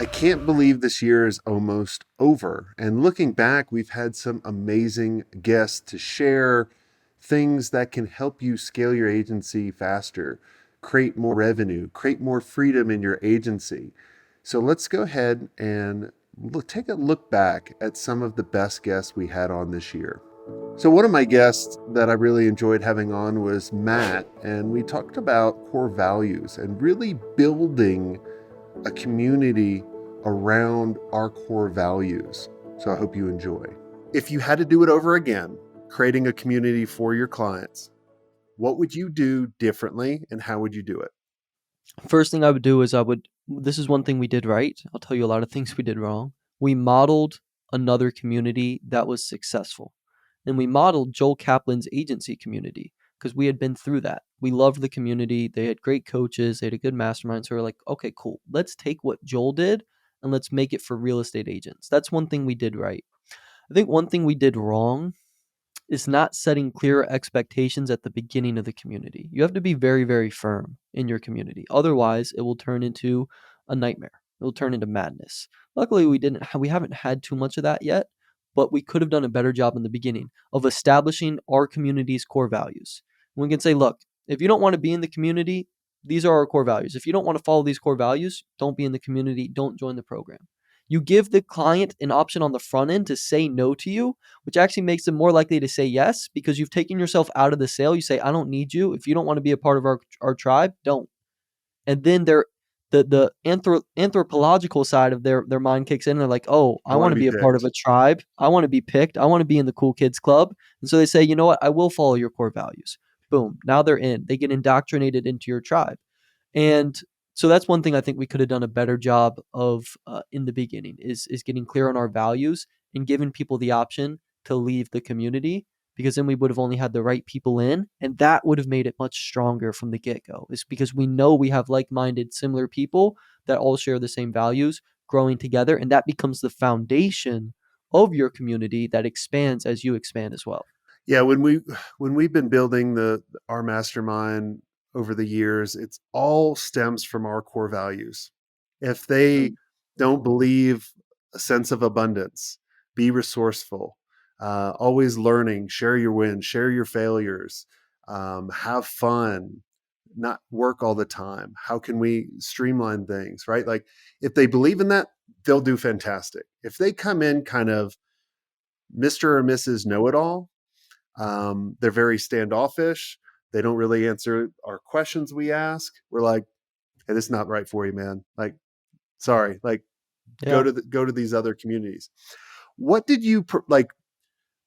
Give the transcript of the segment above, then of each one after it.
can't believe this year is almost over. And looking back, we've had some amazing guests to share things that can help you scale your agency faster, create more revenue, create more freedom in your agency. So let's go ahead and take a look back at some of the best guests we had on this year. So one of my guests that I really enjoyed having on was Matt, and we talked about core values and really building a community around our core values. So I hope you enjoy. If you had to do it over again, creating a community for your clients, what would you do differently and how would you do it? First thing I would do is this is one thing we did right. I'll tell you a lot of things we did wrong. We modeled another community that was successful. And we modeled Joel Kaplan's agency community because we had been through that. We loved the community. They had great coaches. They had a good mastermind. So we're like, okay, cool. Let's take what Joel did and let's make it for real estate agents. That's one thing we did right. I think one thing we did wrong is not setting clear expectations at the beginning of the community. You have to be very, very firm in your community. Otherwise, it will turn into a nightmare. It will turn into madness. Luckily, we haven't had too much of that yet, but we could have done a better job in the beginning of establishing our community's core values. We can say, look, if you don't want to be in the community, these are our core values. If you don't want to follow these core values, don't be in the community, don't join the program. You give the client an option on the front end to say no to you, which actually makes them more likely to say yes because you've taken yourself out of the sale. You say, I don't need you. If you don't want to be a part of our tribe, don't. And then the anthropological side of their mind kicks in. And they're like, oh, I I want want to to be be a part of picked. a tribe. I want to be picked. I want to be in the cool kids club. And so they say, you know what? I will follow your core values. Boom. Now they're in. They get indoctrinated into your tribe. And so that's one thing I think we could have done a better job of in the beginning is getting clear on our values and giving people the option to leave the community because then we would have only had the right people in and that would have made it much stronger from the get-go. It's because we know we have like-minded similar people that all share the same values growing together and that becomes the foundation of your community that expands as you expand as well. Yeah, when we've been building the our mastermind over the years, it's all stems from our core values. If they don't believe a sense of abundance, be resourceful, always learning, share your wins, share your failures, have fun, not work all the time. How can we streamline things, right? Like if they believe in that, they'll do fantastic. If they come in kind of Mr. or Mrs. Know It All, they're very standoffish. They don't really answer our questions we ask. We're like, hey, this is not right for you, man. Like, sorry. Like, Yeah. go to these other communities. What did you like?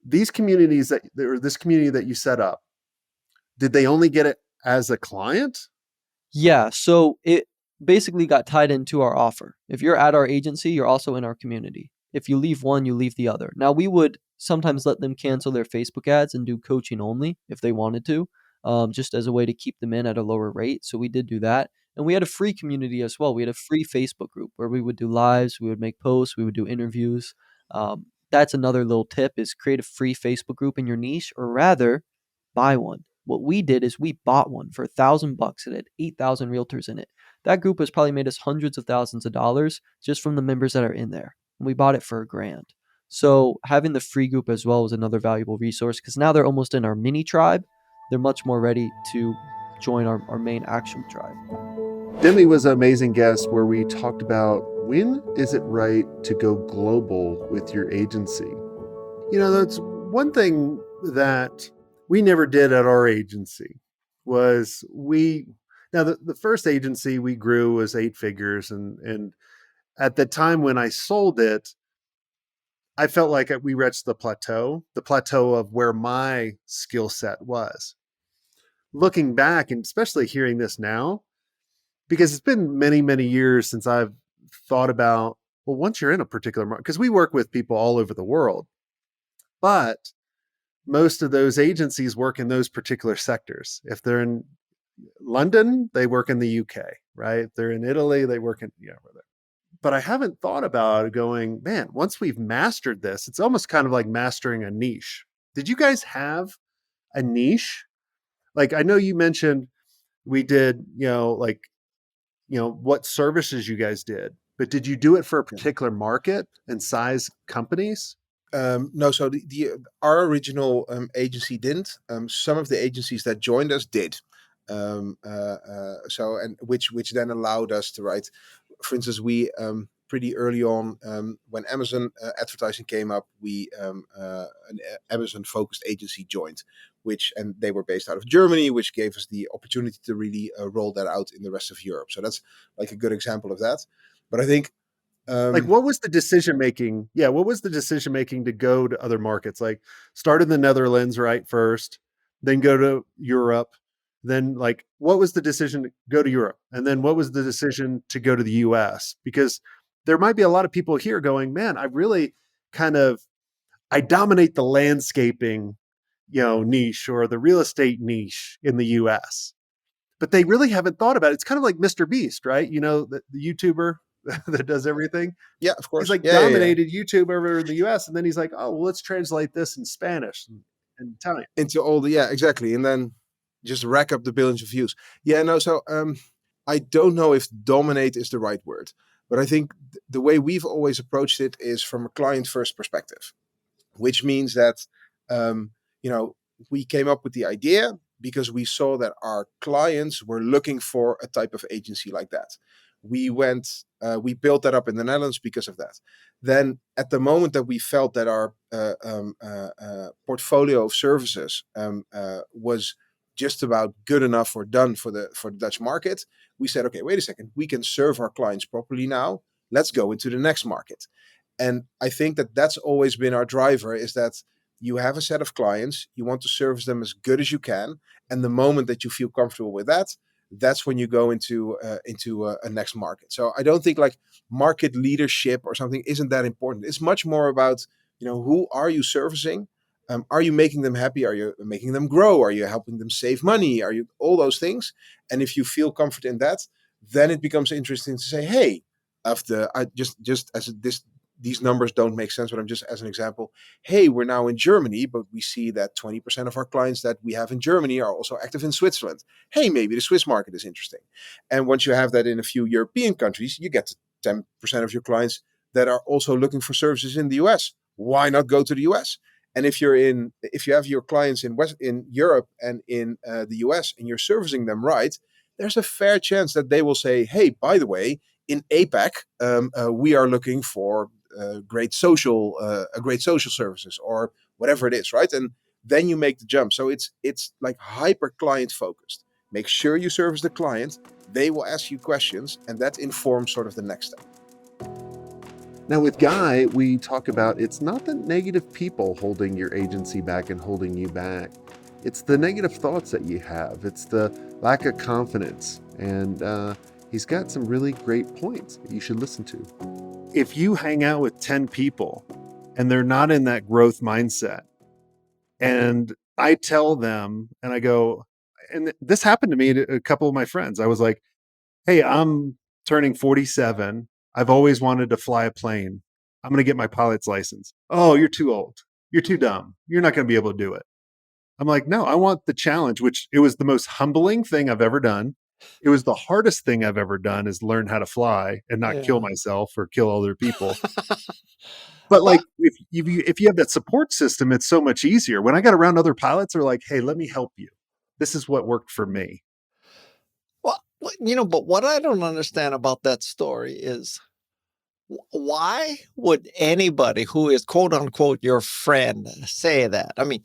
These communities that or this community that you set up? Did they only get it as a client? Yeah, so it basically got tied into our offer. If you're at our agency, you're also in our community. If you leave one, you leave the other. Now, we would sometimes let them cancel their Facebook ads and do coaching only if they wanted to, just as a way to keep them in at a lower rate. So we did do that. And we had a free community as well. We had a free Facebook group where we would do lives, we would make posts, we would do interviews. That's another little tip is create a free Facebook group in your niche, or rather, buy one. What we did is we bought one for $1,000. It had 8,000 realtors in it. That group has probably made us hundreds of thousands of dollars just from the members that are in there. And we bought it for $1,000. So having the free group as well was another valuable resource because now they're almost in our mini tribe. They're much more ready to join our main actual tribe. Demi was an amazing guest where we talked about when is it right to go global with your agency. That's one thing that we never did at our agency was the first agency we grew was 8 figures and at the time when I sold it, I felt like we reached the plateau of where my skill set was. Looking back and especially hearing this now, because it's been many, many years since I've thought about, well, once you're in a particular market, because we work with people all over the world, but most of those agencies work in those particular sectors. If they're in London, they work in the UK, right? If they're in Italy, they work in, but I haven't thought about going, man, once we've mastered this, it's almost kind of like mastering a niche. Did you guys have a niche? Like, I know you mentioned we did, what services you guys did. But did you do it for a Yeah. particular market and size companies? No, so our original agency didn't. Some of the agencies that joined us did. So and which then allowed us to write. For instance, we pretty early on when Amazon advertising came up, we an Amazon focused agency joined, and they were based out of Germany, which gave us the opportunity to really roll that out in the rest of Europe. So that's like a good example of that. But I think Like, what was the decision making? Yeah, what was the decision making to go to other markets? Like, start in the Netherlands, right, first, then go to Europe, then like, what was the decision to go to Europe, and then what was the decision to go to the U.S.? Because there might be a lot of people here going, man, I really kind of I dominate the landscaping, niche or the real estate niche in the U.S. But they really haven't thought about it. It's kind of like Mr. Beast, right? The YouTuber that does everything. yeah, of He's course, like yeah. dominated YouTube over in the US. And then he's like, oh, well, let's translate this in Spanish and Italian. Into all the yeah exactly, and then just rack up the billions of views. Yeah, no, so I don't know if dominate is the right word, but I think the way we've always approached it is from a client first perspective, which means that um, you know we came up with the idea because we saw that our clients were looking for a type of agency like that. We built that up in the Netherlands because of that. Then at the moment that we felt that our portfolio of services was just about good enough or done for the Dutch market, we said, okay, wait a second, we can serve our clients properly now. Let's go into the next market. And I think that that's always been our driver, is that you have a set of clients, you want to service them as good as you can, and the moment that you feel comfortable with that, that's when you go into a next market. So I don't think like market leadership or something isn't that important. It's much more about who are you servicing. Are you making them happy? Are you making them grow? Are you helping them save money? Are you all those things? And if you feel comfort in that, then it becomes interesting to say, hey, I just as this these numbers don't make sense, but I'm just as an example. Hey, we're now in Germany, but we see that 20% of our clients that we have in Germany are also active in Switzerland. Hey, maybe the Swiss market is interesting. And once you have that in a few European countries, you get to 10% of your clients that are also looking for services in the US. Why not go to the US? And if you have your clients in Europe and in the US, and you're servicing them right, there's a fair chance that they will say, hey, by the way, in APAC, we are looking for great social services or whatever it is, right? And then you make the jump. So it's like hyper client focused. Make sure you service the client. They will ask you questions, and that informs sort of the next step. Now, with Guy, we talk about it's not the negative people holding your agency back and holding you back. It's the negative thoughts that you have. It's the lack of confidence. And he's got some really great points that you should listen to. If you hang out with 10 people and they're not in that growth mindset, and I tell them, and I go, and this happened to me to a couple of my friends. I was like, hey, I'm turning 47. I've always wanted to fly a plane. I'm going to get my pilot's license. Oh, you're too old. You're too dumb. You're not going to be able to do it. I'm like, no, I want the challenge, which it was the most humbling thing I've ever done. It was the hardest thing I've ever done, is learn how to fly and not kill Yeah. myself or kill other people. But Well, like, if you have that support system, it's so much easier. When I got around other pilots, they're like, hey, let me help you. This is what worked for me. but what I don't understand about that story is why would anybody who is quote unquote your friend say that? I mean,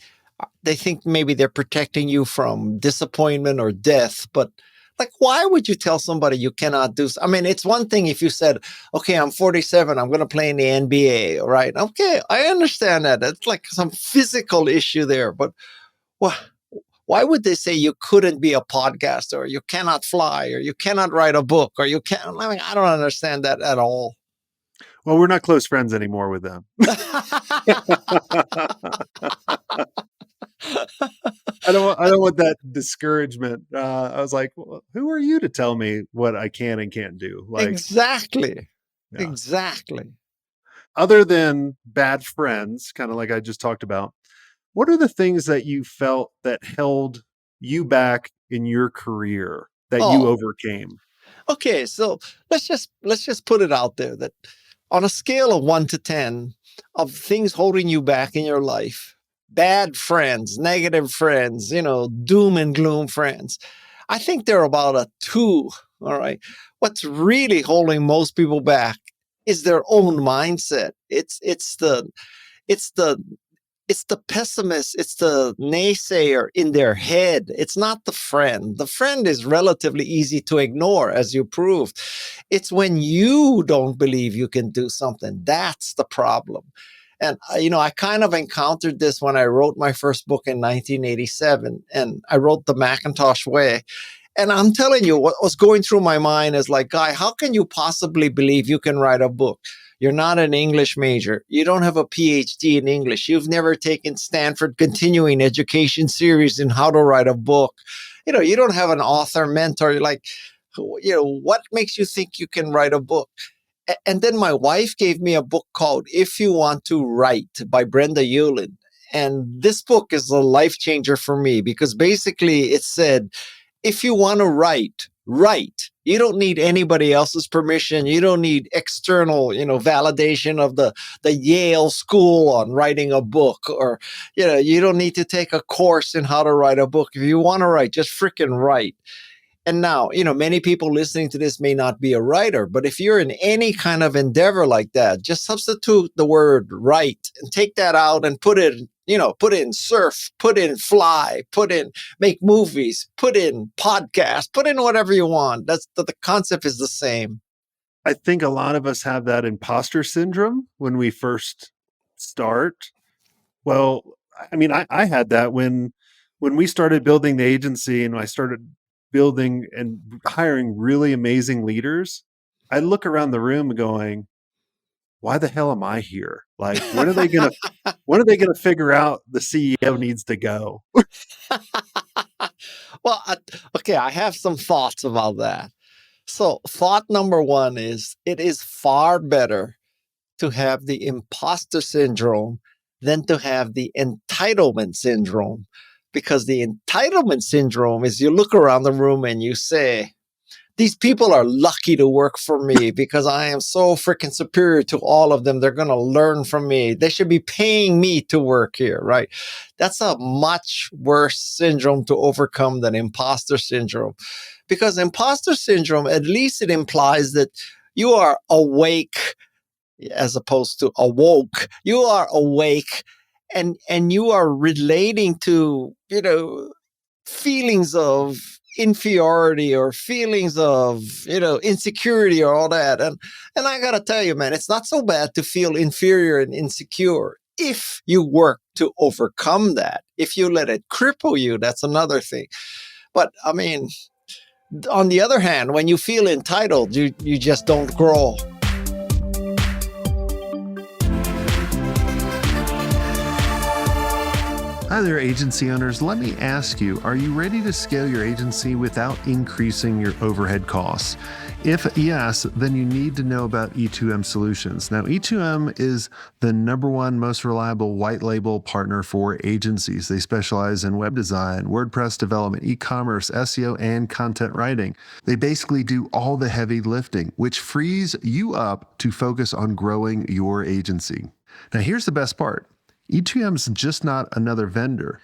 they think maybe they're protecting you from disappointment or death, but like, why would you tell somebody you cannot do? I mean, it's one thing if you said, okay, I'm 47, I'm going to play in the NBA, right? Okay, I understand that. It's like some physical issue there, but why? Why would they say you couldn't be a podcaster, or you cannot fly, or you cannot write a book, or you can't? I mean, I don't understand that at all. Well, we're not close friends anymore with them. I don't want that discouragement. I was like, well, who are you to tell me what I can and can't do? Like, Exactly. yeah. Exactly. Other than bad friends, kind of like I just talked about, what are the things that you felt that held you back in your career that you Oh, overcame? Okay, so let's just put it out there that on a scale of 1 to 10 of things holding you back in your life, bad friends, negative friends, doom and gloom friends, I think they're about a 2. All right. What's really holding most people back is their own mindset. It's the it's the pessimist, it's the naysayer in their head. It's not the friend. The friend is relatively easy to ignore, as you proved. It's when you don't believe you can do something. That's the problem. And, I kind of encountered this when I wrote my first book in 1987, and I wrote The Macintosh Way. And I'm telling you, what was going through my mind is like, Guy, how can you possibly believe you can write a book? You're not an English major. You don't have a PhD in English. You've never taken Stanford continuing education series in how to write a book. You don't have an author mentor. You're like, what makes you think you can write a book? And then my wife gave me a book called If You Want to Write by Brenda Hewlin. And this book is a life changer for me because basically it said, if you want to write, write. You don't need anybody else's permission. You don't need external, validation of the Yale school on writing a book, or, you don't need to take a course in how to write a book. If you want to write, just freaking write. And now, many people listening to this may not be a writer, but if you're in any kind of endeavor like that, just substitute the word write and take that out and put in surf, put in fly, put in make movies, put in podcast, put in whatever you want. That's the concept is the same. I think a lot of us have that imposter syndrome when we first start. Well, I mean, I had that when we started building the agency and I started building and hiring really amazing leaders. I look around the room going, why the hell am I here? Like, when are they gonna figure out the CEO needs to go? Well, okay, I have some thoughts about that. So thought number 1 is it is far better to have the imposter syndrome than to have the entitlement syndrome. Because the entitlement syndrome is you look around the room and you say, these people are lucky to work for me because I am so freaking superior to all of them. They're going to learn from me. They should be paying me to work here, right? That's a much worse syndrome to overcome than imposter syndrome. Because imposter syndrome, at least it implies that you are awake as opposed to awoke. You are awake and you are relating to, feelings of inferiority or feelings of, insecurity or all that. And I got to tell you, man, it's not so bad to feel inferior and insecure if you work to overcome that. If you let it cripple you, that's another thing. But I mean, on the other hand, when you feel entitled, you just don't grow. Hi there, agency owners. Let me ask you, are you ready to scale your agency without increasing your overhead costs? If yes, then you need to know about E2M Solutions. Now, E2M is the #1 most reliable white label partner for agencies. They specialize in web design, WordPress development, e-commerce, SEO, and content writing. They basically do all the heavy lifting, which frees you up to focus on growing your agency. Now, here's the best part. E2M is just not another vendor.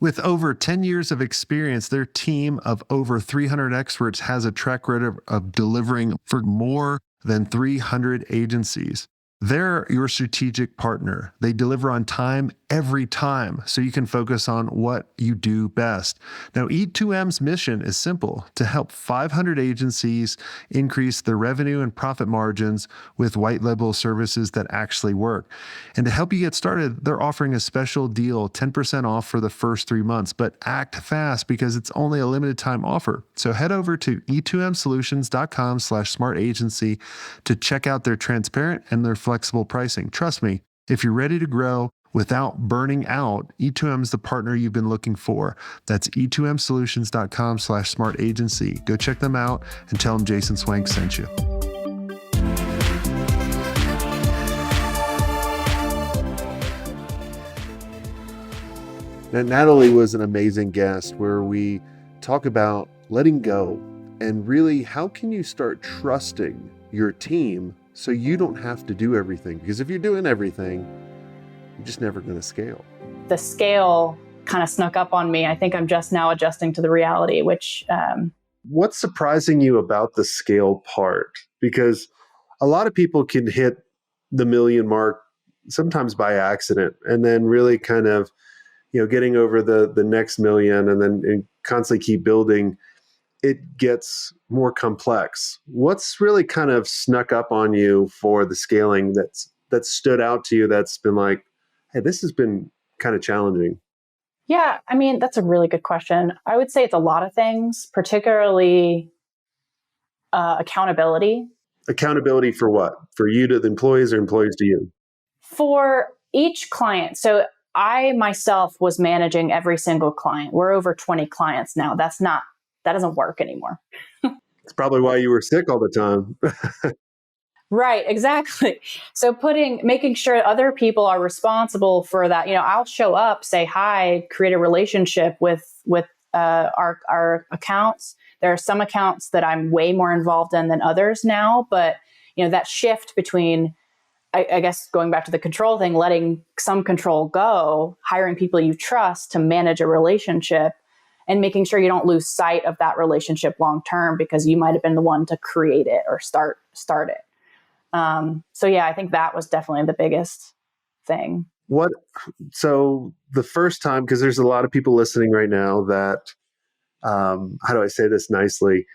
With over 10 years of experience, their team of over 300 experts has a track record of delivering for more than 300 agencies. They're your strategic partner. They deliver on time every time, so you can focus on what you do best. Now, E2M's mission is simple: to help 500 agencies increase their revenue and profit margins with white label services that actually work. And to help you get started, they're offering a special deal, 10% off for the first 3 months, but act fast because it's only a limited time offer. So head over to e2msolutions.com/smartagency to check out their transparent and their flexible pricing. Trust me, if you're ready to grow without burning out, E2M is the partner you've been looking for. That's e2msolutions.com/smartagency. Go check them out and tell them Jason Swank sent you. Now, Natalie was an amazing guest where we talk about letting go And really, how can you start trusting your team so you don't have to do everything? Because if you're doing everything, you're just never going to scale. The scale kind of snuck up on me. I think I'm just now adjusting to the reality, which... What's surprising you about the scale part? Because a lot of people can hit the million mark sometimes by accident, and then really kind of, getting over the next million and constantly keep building, it gets more complex. What's really kind of snuck up on you for the scaling that stood out to you, that's been like, hey, this has been kind of challenging? Yeah, I mean, that's a really good question. I would say it's a lot of things, particularly accountability. Accountability for what? For you to the employees, or employees to you? For each client. So I myself was managing every single client. We're over 20 clients now. That doesn't work anymore. It's probably why you were sick all the time. Right, exactly. So making sure other people are responsible for that. I'll show up, say hi, create a relationship with our accounts. There are some accounts that I'm way more involved in than others now, but that shift between, I guess, going back to the control thing, letting some control go, hiring people you trust to manage a relationship, and making sure you don't lose sight of that relationship long term because you might have been the one to create it or start it. So yeah, I think that was definitely the biggest thing. So the first time, because there's a lot of people listening right now that, how do I say this nicely?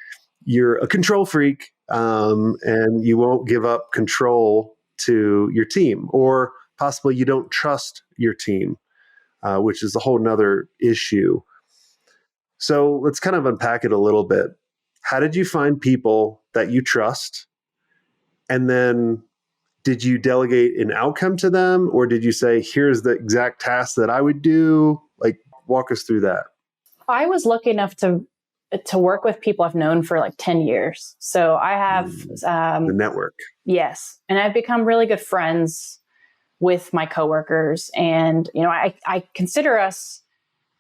You're a control freak, and you won't give up control to your team, or possibly you don't trust your team, which is a whole nother issue. So let's kind of unpack it a little bit. How did you find people that you trust? And then did you delegate an outcome to them, or did you say, here's the exact task that I would do? Like, walk us through that. I was lucky enough to work with people I've known for like 10 years. So I have the network. Yes. And I've become really good friends with my coworkers. And, I consider us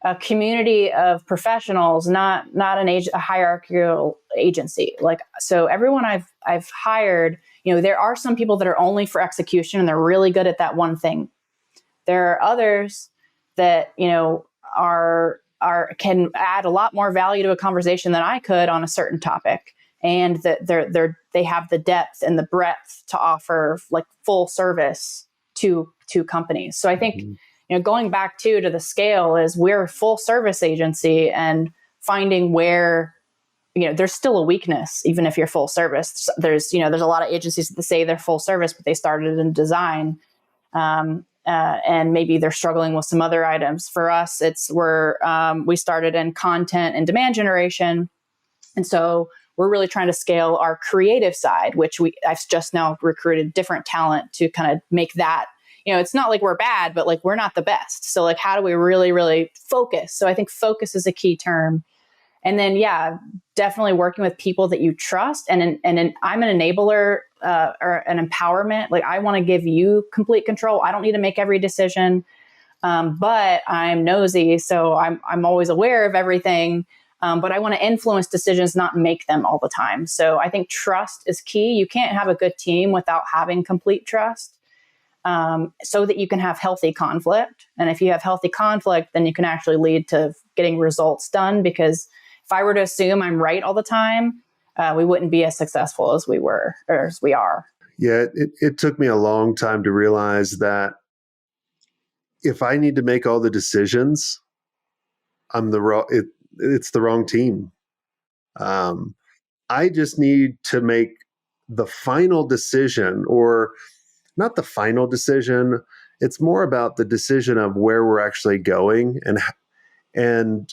a community of professionals, not a hierarchical agency. So everyone I've hired, there are some people that are only for execution and they're really good at that one thing. There are others that, can add a lot more value to a conversation than I could on a certain topic. And that they have the depth and the breadth to offer like full service to companies. So I think, going back to the scale is we're a full service agency, and finding where, there's still a weakness, even if you're full service. There's a lot of agencies that say they're full service, but they started in design. And maybe they're struggling with some other items. For us, we started in content and demand generation. And so we're really trying to scale our creative side, which I've just now recruited different talent to kind of make that, it's not like we're bad, but like we're not the best. So like, how do we really, really focus? So I think focus is a key term. And then, yeah, definitely working with people that you trust. And I'm an enabler or an empowerment. Like, I want to give you complete control. I don't need to make every decision, but I'm nosy. So I'm always aware of everything. But I want to influence decisions, not make them all the time. So I think trust is key. You can't have a good team without having complete trust, so that you can have healthy conflict. And if you have healthy conflict, then you can actually lead to getting results done. Because if I were to assume I'm right all the time, we wouldn't be as successful as we were, or as we are. Yeah, it took me a long time to realize that if I need to make all the decisions, it's the wrong team. I just need to make the final decision, or not the final decision. It's more about the decision of where we're actually going, and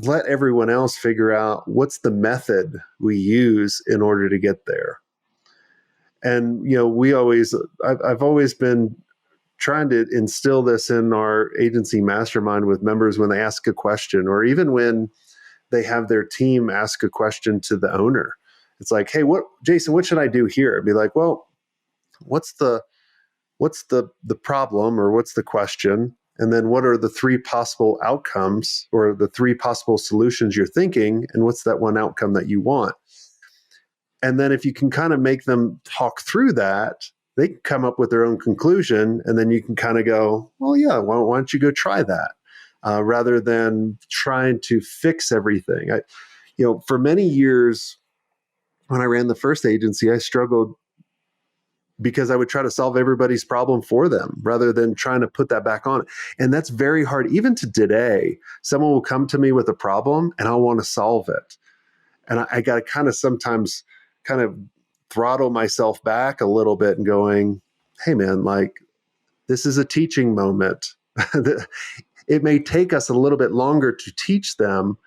let everyone else figure out what's the method we use in order to get there. And, I've always been trying to instill this in our agency mastermind with members when they ask a question, or even when they have their team ask a question to the owner. It's like, hey, Jason, what should I do here? I'd be like, well, what's the problem, or what's the question? And then what are the three possible outcomes or the three possible solutions you're thinking? And what's that one outcome that you want? And then if you can kind of make them talk through that, they can come up with their own conclusion. And then you can kind of go, well, yeah, why don't you go try that? Rather than trying to fix everything. For many years, when I ran the first agency, I struggled because I would try to solve everybody's problem for them rather than trying to put that back on. And that's very hard. Even to today, someone will come to me with a problem and I want to solve it. And I got to kind of sometimes kind of throttle myself back a little bit and going, hey man, like this is a teaching moment. It may take us a little bit longer to teach them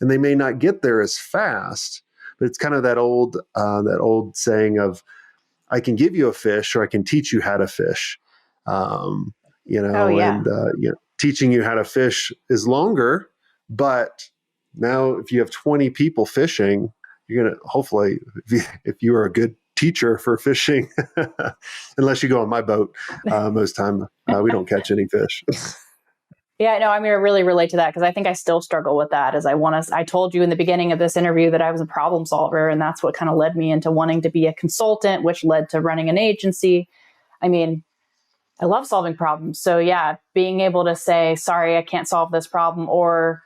and they may not get there as fast, but it's kind of that old saying of, I can give you a fish or I can teach you how to fish. Oh, yeah. And teaching you how to fish is longer, but now if you have 20 people fishing, you're going to hopefully, if you are a good teacher for fishing, unless you go on my boat, most time we don't catch any fish. Yeah, no, I mean, I really relate to that because I think I still struggle with that. I told you in the beginning of this interview that I was a problem solver, and that's what kind of led me into wanting to be a consultant, which led to running an agency. I mean, I love solving problems. So yeah, being able to say, sorry, I can't solve this problem, or,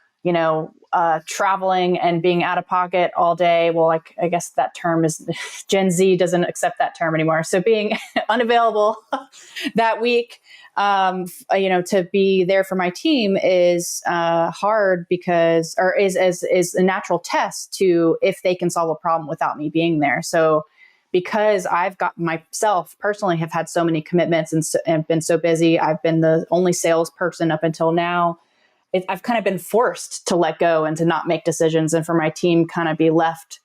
traveling and being out of pocket all day. Well, I guess that term is Gen Z doesn't accept that term anymore. So being unavailable that week, to be there for my team is hard because is a natural test to if they can solve a problem without me being there. So because I've got myself personally have had so many commitments and been so busy, I've been the only salesperson up until now. I've kind of been forced to let go and to not make decisions, and for my team kind of be left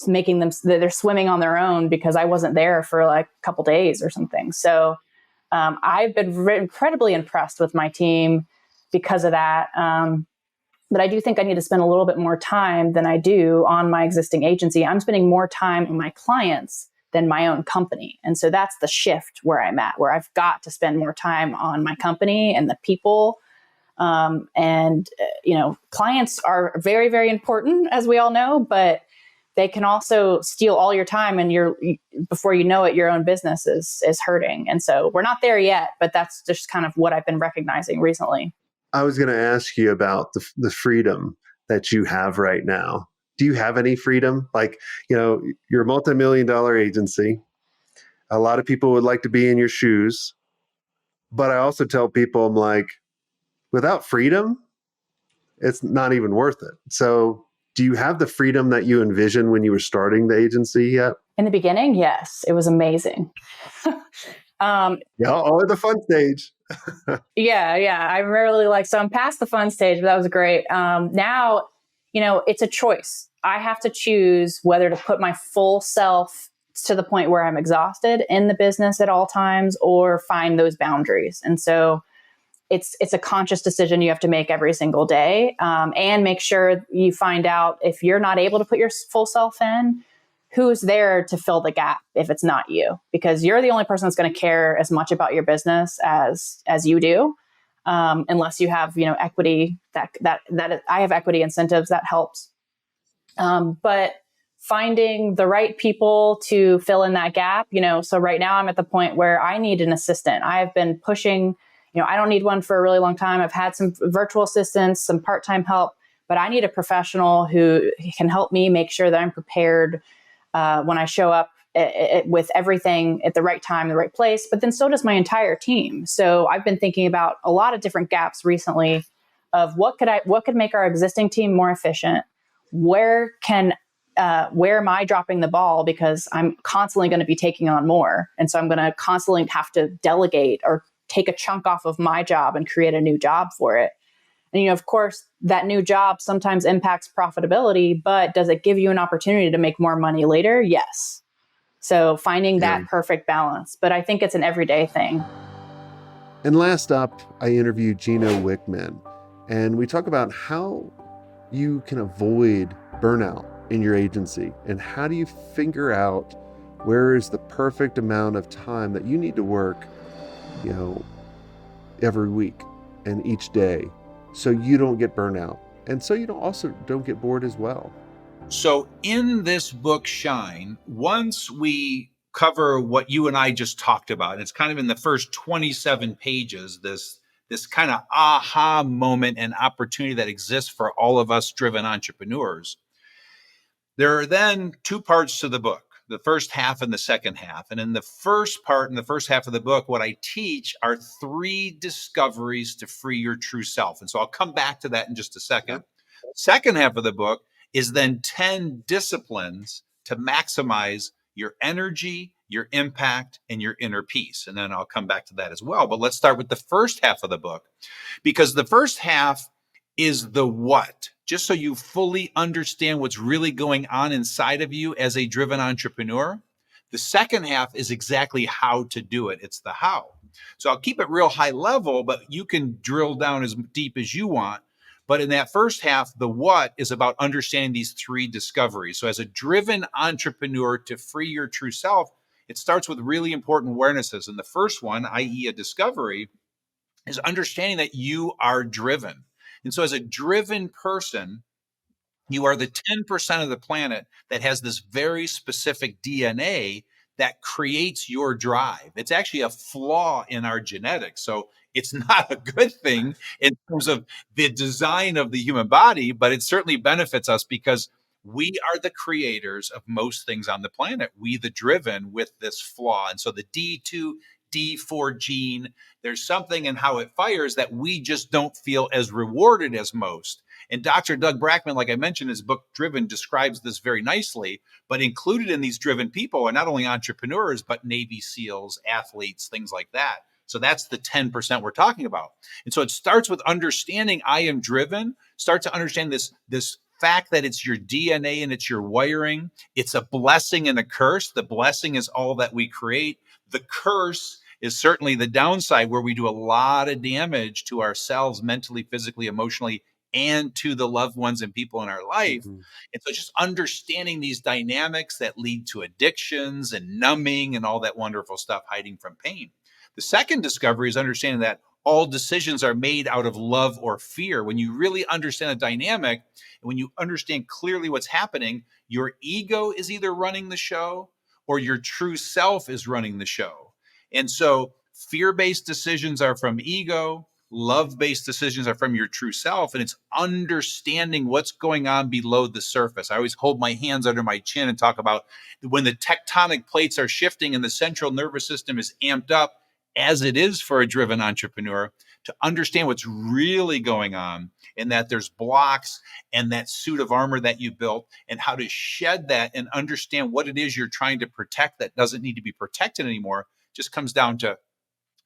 making them, they're swimming on their own because I wasn't there for like a couple days or something. So I've been incredibly impressed with my team because of that. But I do think I need to spend a little bit more time than I do on my existing agency. I'm spending more time on my clients than my own company. And so that's the shift where I'm at, where I've got to spend more time on my company and the people. Clients are very, very important, as we all know, but they can also steal all your time, and before you know it, your own business is hurting. And so we're not there yet, but that's just kind of what I've been recognizing recently. I was going to ask you about the freedom that you have right now. Do you have any freedom? Like, you're a multi-million-dollar agency. A lot of people would like to be in your shoes, but I also tell people, I'm like, without freedom, it's not even worth it. So do you have the freedom that you envisioned when you were starting the agency yet? In the beginning, yes, it was amazing. The fun stage. Yeah. I really so I'm past the fun stage, but that was great. Now, it's a choice. I have to choose whether to put my full self to the point where I'm exhausted in the business at all times or find those boundaries. And so it's a conscious decision you have to make every single day, and make sure you find out if you're not able to put your full self in, who's there to fill the gap if it's not you, because you're the only person that's going to care as much about your business as you do, unless you have equity. That I have equity incentives that helps, but finding the right people to fill in that gap. So right now I'm at the point where I need an assistant. I have been pushing. I don't need one for a really long time. I've had some virtual assistants, some part-time help, but I need a professional who can help me make sure that I'm prepared when I show up with everything at the right time, the right place, but then so does my entire team. So I've been thinking about a lot of different gaps recently of what could make our existing team more efficient? Where am I dropping the ball because I'm constantly going to be taking on more. And so I'm going to constantly have to delegate or take a chunk off of my job and create a new job for it. And, of course, that new job sometimes impacts profitability, but does it give you an opportunity to make more money later? Yes. So finding that perfect balance, but I think it's an everyday thing. And last up, I interviewed Gino Wickman, and we talk about how you can avoid burnout in your agency and how do you figure out where is the perfect amount of time that you need to work every week. and each day, so you don't get burnout, and so you don't get bored as well. So in this book, Shine, once we cover what you and I just talked about, it's kind of in the first 27 pages, this kind of aha moment and opportunity that exists for all of us driven entrepreneurs. There are then two parts to the book, the first half and the second half. And in the first part, in the first half of the book, what I teach are 3 discoveries to free your true self. And so I'll come back to that in just a second. Second half of the book is then 10 disciplines to maximize your energy, your impact, and your inner peace. And then I'll come back to that as well. But let's start with the first half of the book, because the first half is the what, just so you fully understand what's really going on inside of you as a driven entrepreneur. The second half is exactly how to do it. It's the how. So I'll keep it real high level, but you can drill down as deep as you want. But in that first half, the what is about understanding these 3 discoveries. So as a driven entrepreneur, to free your true self, it starts with really important awarenesses. And the first one, i.e. a discovery, is understanding that you are driven. And so as a driven person, you are the 10% of the planet that has this very specific DNA that creates your drive. It's actually a flaw in our genetics. So it's not a good thing in terms of the design of the human body, but it certainly benefits us because we are the creators of most things on the planet. We, the driven, with this flaw. And so the D2, D4 gene, there's something in how it fires that we just don't feel as rewarded as most. And Dr. Doug Brackman, like I mentioned, his book Driven describes this very nicely. But included in these driven people are not only entrepreneurs, but Navy SEALs, athletes, things like that. So that's the 10% we're talking about. And so it starts with understanding I am driven. Start to understand this fact that it's your DNA and it's your wiring. It's a blessing and a curse. The blessing is all that we create. The curse is certainly the downside, where we do a lot of damage to ourselves mentally, physically, emotionally, and to the loved ones and people in our life. Mhm. And so just understanding these dynamics that lead to addictions and numbing and all that wonderful stuff, hiding from pain. The second discovery is understanding that all decisions are made out of love or fear. When you really understand the dynamic, and when you understand clearly what's happening, your ego is either running the show or your true self is running the show. And so fear-based decisions are from ego, love-based decisions are from your true self, and it's understanding what's going on below the surface. I always hold my hands under my chin and talk about when the tectonic plates are shifting and the central nervous system is amped up, as it is for a driven entrepreneur, to understand what's really going on, and that there's blocks and that suit of armor that you built, and how to shed that and understand what it is you're trying to protect that doesn't need to be protected anymore. Just comes down to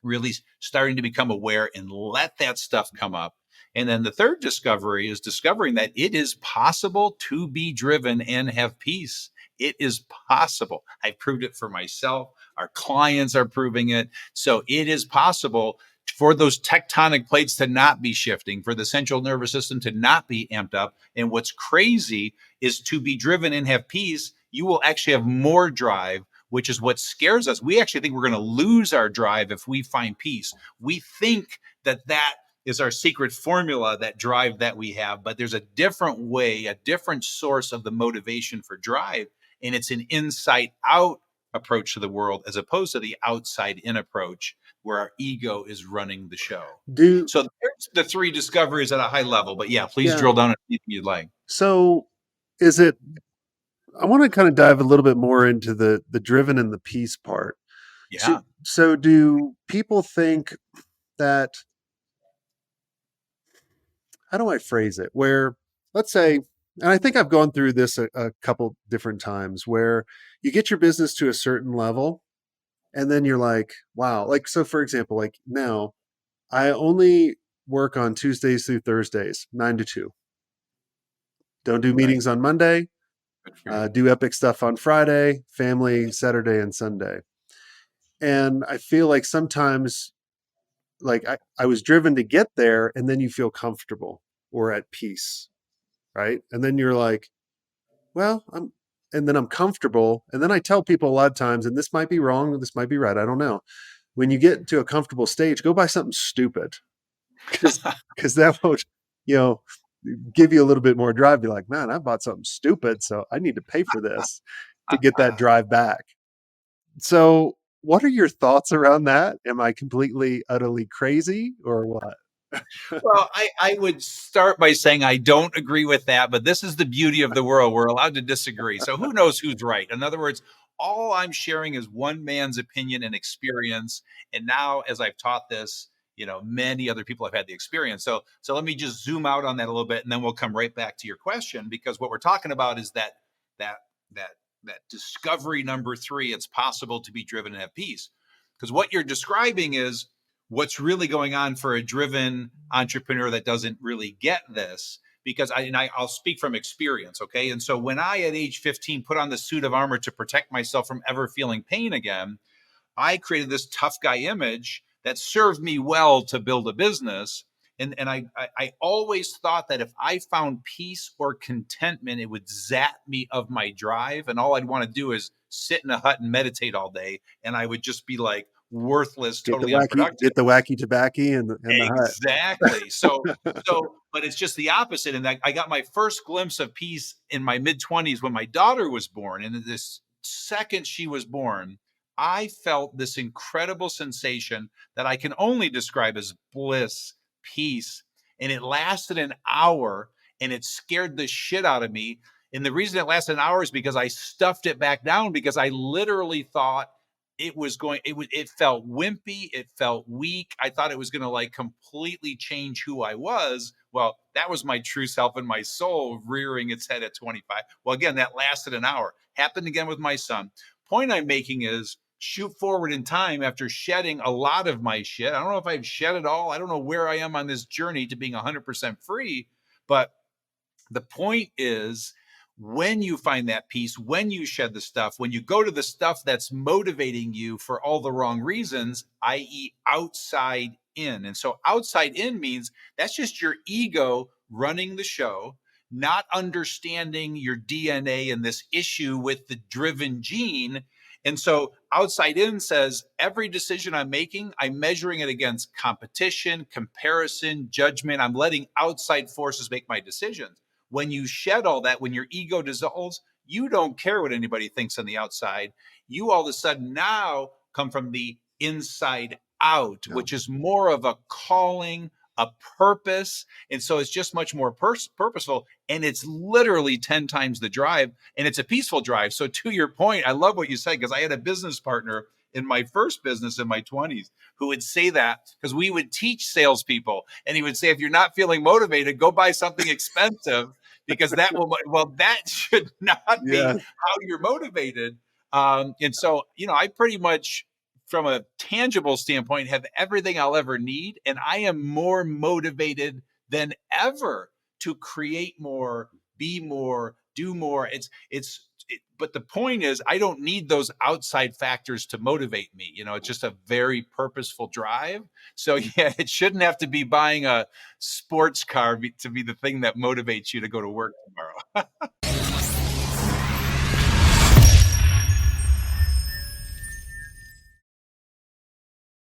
really starting to become aware and let that stuff come up. And then the third discovery is discovering that it is possible to be driven and have peace. It is possible. I've proved it for myself. Our clients are proving it. So it is possible for those tectonic plates to not be shifting, for the central nervous system to not be amped up. And what's crazy is to be driven and have peace, you will actually have more drive, which is what scares us. We actually think we're going to lose our drive if we find peace. We think that that is our secret formula, that drive that we have, but there's a different way, a different source of the motivation for drive. And it's an inside out approach to the world, as opposed to the outside in approach where our ego is running the show. Do So there's the 3 discoveries at a high level, but yeah, please Yeah. drill down on anything you'd like. so is it? I want to kind of dive a little bit more into the driven and the peace part. Yeah. So do people think that? How do I phrase it? Where, let's say, and I think I've gone through this a couple different times, where you get your business to a certain level, and then you're like, wow. Like, so for example, like now, I only work on Tuesdays through Thursdays, 9 to 2. Don't do meetings on Monday. Good for you. Do epic stuff on Friday, family Saturday and Sunday. And I feel like sometimes, like I was driven to get there, and then you feel comfortable or at peace, right? And then you're like, well, and then I'm comfortable. And then I tell people a lot of times, and this might be wrong, this might be right, I don't know. When you get to a comfortable stage, go buy something stupid. because that will, give you a little bit more drive. Be like, man, I bought something stupid, so I need to pay for this to get that drive back. So, what are your thoughts around that? Am I completely, utterly crazy or what? Well, I would start by saying I don't agree with that, but this is the beauty of the world. We're allowed to disagree. So who knows who's right? In other words, all I'm sharing is one man's opinion and experience. And now, as I've taught this, many other people have had the experience. So let me just zoom out on that a little bit, and then we'll come right back to your question, because what we're talking about is that that that that discovery number 3. It's possible to be driven and have peace, because what you're describing is what's really going on for a driven entrepreneur that doesn't really get this. Because I'll speak from experience, okay? And so when I, at age 15, put on the suit of armor to protect myself from ever feeling pain again, I created this tough guy image that served me well to build a business. And I always thought that if I found peace or contentment, it would zap me of my drive. And all I'd want to do is sit in a hut and meditate all day. And I would just be like worthless, totally unproductive. Get the wacky tobacco and the hut. Exactly. But it's just the opposite. And I got my first glimpse of peace in my mid-20s when my daughter was born. And this second she was born, I felt this incredible sensation that I can only describe as bliss, peace. And it lasted an hour, and it scared the shit out of me. And the reason it lasted an hour is because I stuffed it back down, because I literally thought it felt wimpy. It felt weak. I thought it was going to like completely change who I was. Well, that was my true self and my soul rearing its head at 25. Well, again, that lasted an hour. Happened again with my son. Point I'm making is, shoot forward in time after shedding a lot of my shit. I don't know if I've shed it all. I don't know where I am on this journey to being 100% free, but the point is, when you find that peace, when you shed the stuff, when you go to the stuff that's motivating you for all the wrong reasons, i.e., outside in. And so outside in means that's just your ego running the show, not understanding your DNA and this issue with the driven gene. And so outside in says every decision I'm making, I'm measuring it against competition, comparison, judgment. I'm letting outside forces make my decisions. When you shed all that, when your ego dissolves, you don't care what anybody thinks on the outside. You all of a sudden now come from the inside out, which is more of a calling, a purpose. And so it's just much more purposeful. And it's literally 10 times the drive. And it's a peaceful drive. So to your point, I love what you said, because I had a business partner in my first business in my 20s who would say that, because we would teach salespeople, and he would say, if you're not feeling motivated, go buy something expensive, because that should not be how you're motivated. And so, I pretty much, from a tangible standpoint, have everything I'll ever need. And I am more motivated than ever to create more, be more, do more. But the point is, I don't need those outside factors to motivate me. It's just a very purposeful drive. So yeah, it shouldn't have to be buying a sports car to be the thing that motivates you to go to work tomorrow.